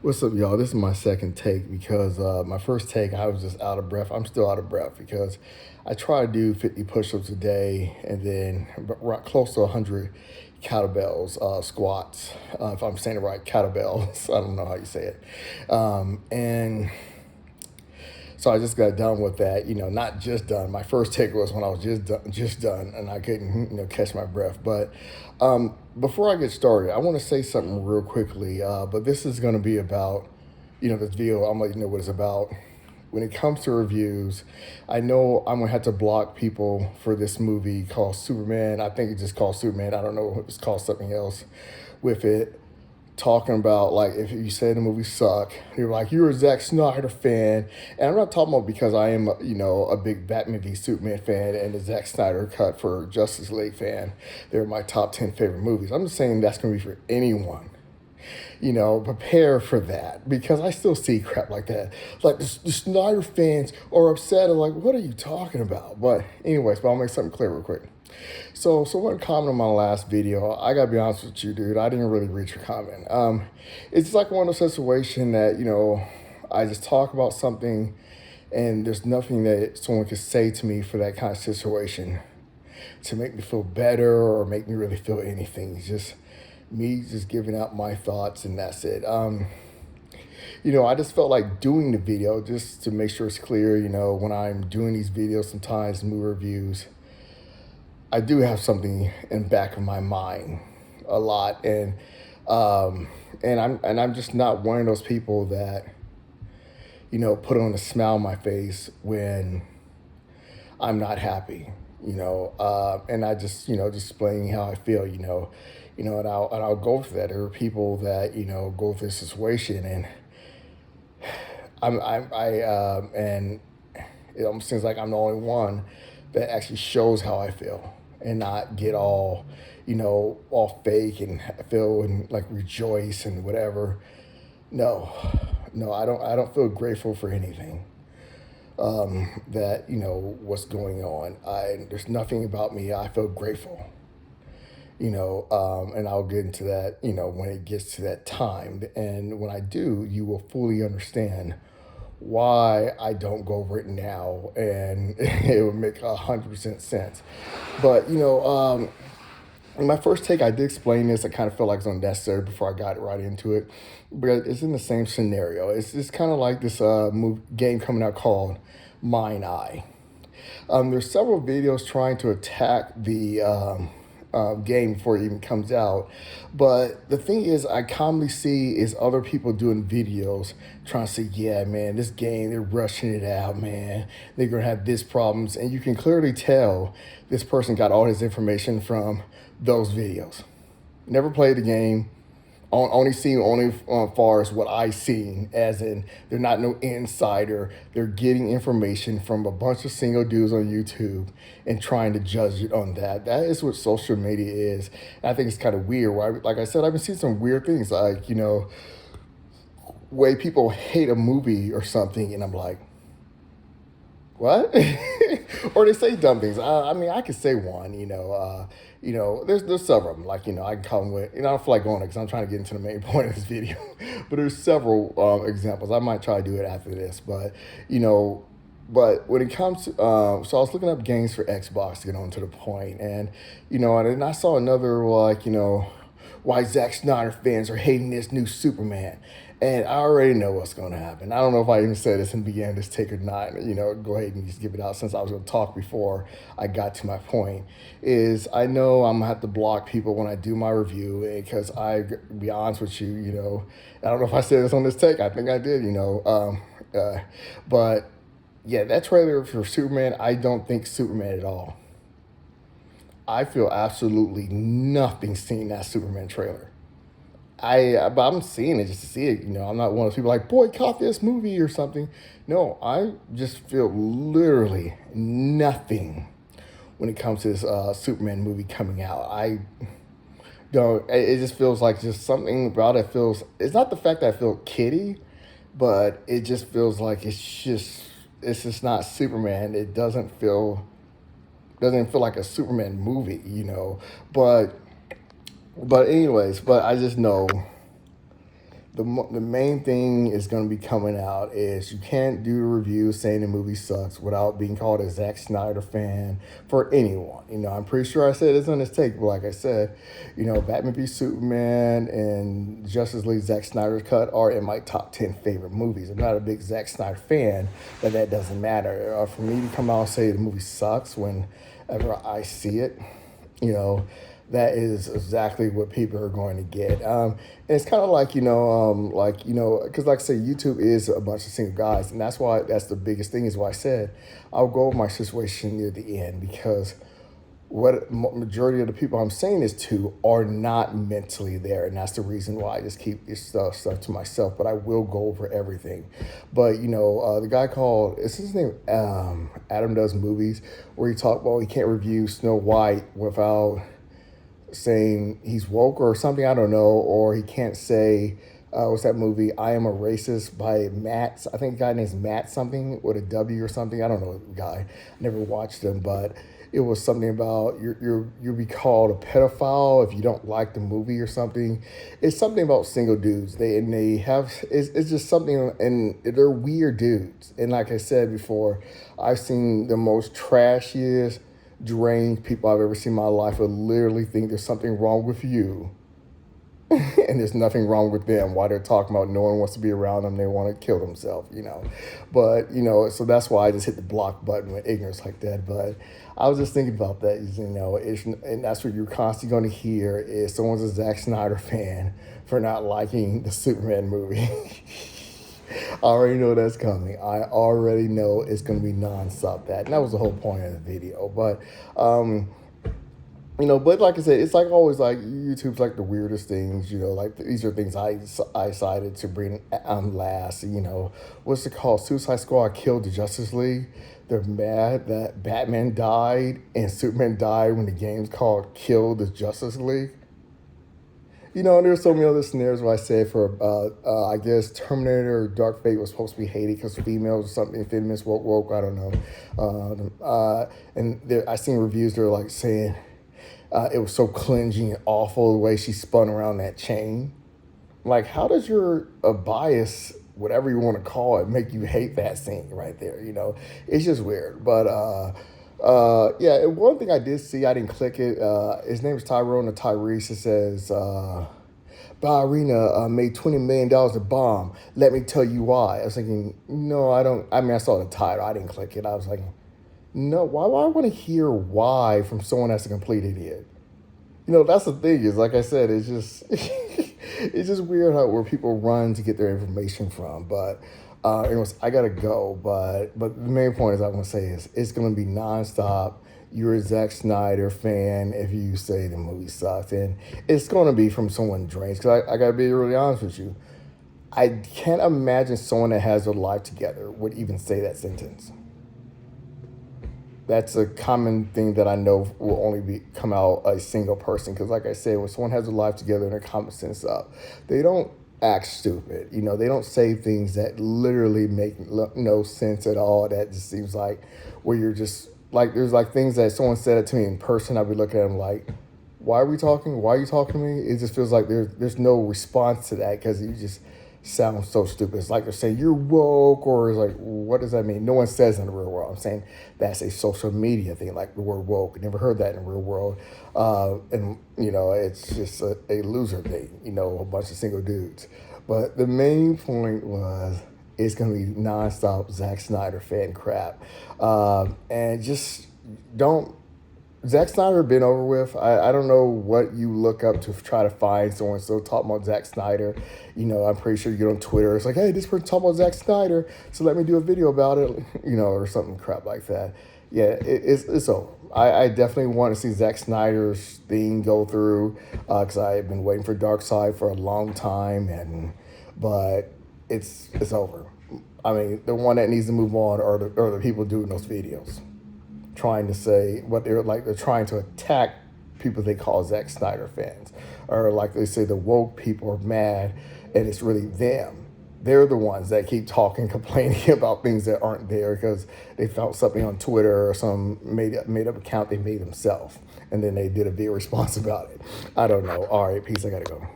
What's up, y'all? This is my second take because my first take, I was just out of breath. I'm still out of breath because I try to do 50 push-ups a day and then close to 100 kettlebells, squats. If I'm saying it right, kettlebells. I don't know how you say it. And so I just got done with that. Not just done. My first take was when I was just done, and I couldn't, catch my breath. But before I get started, I want to say something real quickly. But this is going to be about, this video. I'm gonna let you know what it's about. When it comes to reviews, I know I'm gonna have to block people for this movie called Superman. I think it's just called Superman. I don't know if it's called something else with it, talking about like if you say the movie suck, you're like you're a Zack Snyder fan, and I'm not talking about because I am a big Batman v Superman fan and the Zack Snyder cut for Justice League fan. They're my top 10 favorite movies. I'm just saying that's gonna be for anyone. Prepare for that because I still see crap like that. Like the Snyder fans are upset. I'm like, what are you talking about? But anyways, I'll make something clear real quick. So one comment on my last video, I gotta be honest with you, dude. I didn't really read your comment. It's like one of those situations that I just talk about something, and there's nothing that someone could say to me for that kind of situation to make me feel better or make me really feel anything. It's just me just giving out my thoughts, and that's it. I just felt like doing the video just to make sure it's clear. When I'm doing these videos, sometimes movie reviews, I do have something in the back of my mind a lot, and I'm just not one of those people that put on a smile on my face when I'm not happy. And I just just explaining how I feel. And I'll go for that. There are people that go through this situation, and and it almost seems like I'm the only one that actually shows how I feel and not get all all fake and feel and like rejoice and whatever. No, I don't feel grateful for anything that what's going on. There's nothing about me I feel grateful. And I'll get into that, when it gets to that time. And when I do, you will fully understand why I don't go over it now, and it will make 100% sense. But, in my first take, I did explain this. I kind of felt like it was unnecessary before I got right into it. But it's in the same scenario. It's kind of like this game coming out called Mine Eye. There's several videos trying to attack the game before it even comes out. But the thing is, I commonly see is other people doing videos trying to say, yeah, man, this game, they're rushing it out, man. They're going to have this problems. And you can clearly tell this person got all his information from those videos. Never played the game. Only seen far as what I seen, as in they're not no insider. They're getting information from a bunch of single dudes on YouTube and trying to judge it on that. That is what social media is. And I think it's kind of weird. Like I said, I've been seeing some weird things, like way people hate a movie or something, and I'm like, what? Or they say dumb things. I mean, I could say one. There's several of them. Like I can call them with. I don't feel like going because I'm trying to get into the main point of this video. But there's several examples. I might try to do it after this. But but when it comes to so I was looking up games for Xbox to get on to the point, and and then I saw another like why Zack Snyder fans are hating this new Superman. And I already know what's going to happen. I don't know if I even said this in the beginning of this take or not. Go ahead and just give it out since I was going to talk before I got to my point. Is I know I'm going to have to block people when I do my review because be honest with you, I don't know if I said this on this take. I think I did, but yeah, that trailer for Superman, I don't think Superman at all. I feel absolutely nothing seeing that Superman trailer. But I'm seeing it just to see it. I'm not one of those people like boycott this movie or something. No, I just feel literally nothing when it comes to this Superman movie coming out. I don't. It just feels like just something about it feels. It's not the fact that I feel kiddie, but it just feels like it's just not Superman. It doesn't feel like a Superman movie, But anyways, but I just know the main thing is going to be coming out is you can't do a review saying the movie sucks without being called a Zack Snyder fan for anyone. I'm pretty sure I said this on this take, but like I said, Batman v Superman and Justice League Zack Snyder's cut are in my top 10 favorite movies. I'm not a big Zack Snyder fan, but that doesn't matter. For me to come out and say the movie sucks whenever I see it, you know, that is exactly what people are going to get. And it's kind of like, because like I say, YouTube is a bunch of single guys. And that's the biggest thing is why I said I'll go over my situation near the end, because what majority of the people I'm saying this to are not mentally there. And that's the reason why I just keep this stuff to myself, but I will go over everything. But, the guy called, is his name Adam Does Movies, where he talked about he can't review Snow White without saying he's woke or something, I don't know, or he can't say, what's that movie, I Am a Racist by Matt, I think the guy name's Matt something with a W or something, I don't know the guy, I never watched him, but it was something about you'll be called a pedophile if you don't like the movie or something. It's something about single dudes. They have it's just something, and they're weird dudes. And like I said before, I've seen the most trashiest, deranged people I've ever seen in my life would literally think there's something wrong with you. And there's nothing wrong with them while they're talking about no one wants to be around them, they want to kill themselves. But, so that's why I just hit the block button with ignorance like that. But I was just thinking about that, and that's what you're constantly going to hear is someone's a Zack Snyder fan for not liking the Superman movie. I already know that's coming. I already know it's going to be nonstop that. And that was the whole point of the video. But, but like I said, it's like always like YouTube's like the weirdest things, like these are things I decided to bring last. What's it called? Suicide Squad killed the Justice League. They're mad that Batman died and Superman died when the game's called Kill the Justice League. There's so many other scenarios where I said I guess Terminator or Dark Fate was supposed to be hated because females or something, feminists woke, I don't know. I seen reviews that are like saying it was so cringing and awful the way she spun around that chain. Like, how does your bias, whatever you want to call it, make you hate that scene right there? It's just weird. But yeah, and one thing I did see, I didn't click it. His name is Tyrone or Tyrese. It says, Ballerina made $20 million a bomb. Let me tell you why. I was thinking, no, I don't. I mean, I saw the title. I didn't click it. I was like, no, why would I want to hear why from someone that's a complete idiot? That's the thing is, like I said, it's just it's just weird where people run to get their information from. But anyways, I gotta go. But the main point is I want to say is it's gonna be nonstop. You're a Zack Snyder fan if you say the movie sucks, and it's gonna be from someone drained. Because I gotta be really honest with you, I can't imagine someone that has their life together would even say that sentence. That's a common thing that I know will only come out a single person. Because like I said, when someone has their life together and their common sense up, they don't act stupid. They don't say things that literally make no sense at all. That just seems like where you're just like, there's like things that someone said it to me in person. I'd be looking at them like, why are we talking? Why are you talking to me? It just feels like there's no response to that because you just sound so stupid. It's like they're saying you're woke, or it's like, what does that mean? No one says in the real world. I'm saying that's a social media thing, like the word woke. Never heard that in the real world. And it's just a loser thing, a bunch of single dudes. But the main point was it's going to be nonstop Zack Snyder fan crap. And just don't, Zack Snyder been over with. I don't know what you look up to try to find someone still talking about Zack Snyder. I'm pretty sure you get on Twitter. It's like, hey, this person talking about Zack Snyder, so let me do a video about it, or something crap like that. Yeah, it's over. I definitely want to see Zack Snyder's thing go through because I've been waiting for Darkseid for a long time, but it's over. I mean, the one that needs to move on are the people doing those videos, trying to say what they're like. They're trying to attack people they call Zack Snyder fans, or like they say the woke people are mad, and it's really them. They're the ones that keep talking, complaining about things that aren't there because they found something on Twitter or some made up account they made themselves, and then they did a video response about it. I don't know. All right, peace. I gotta go.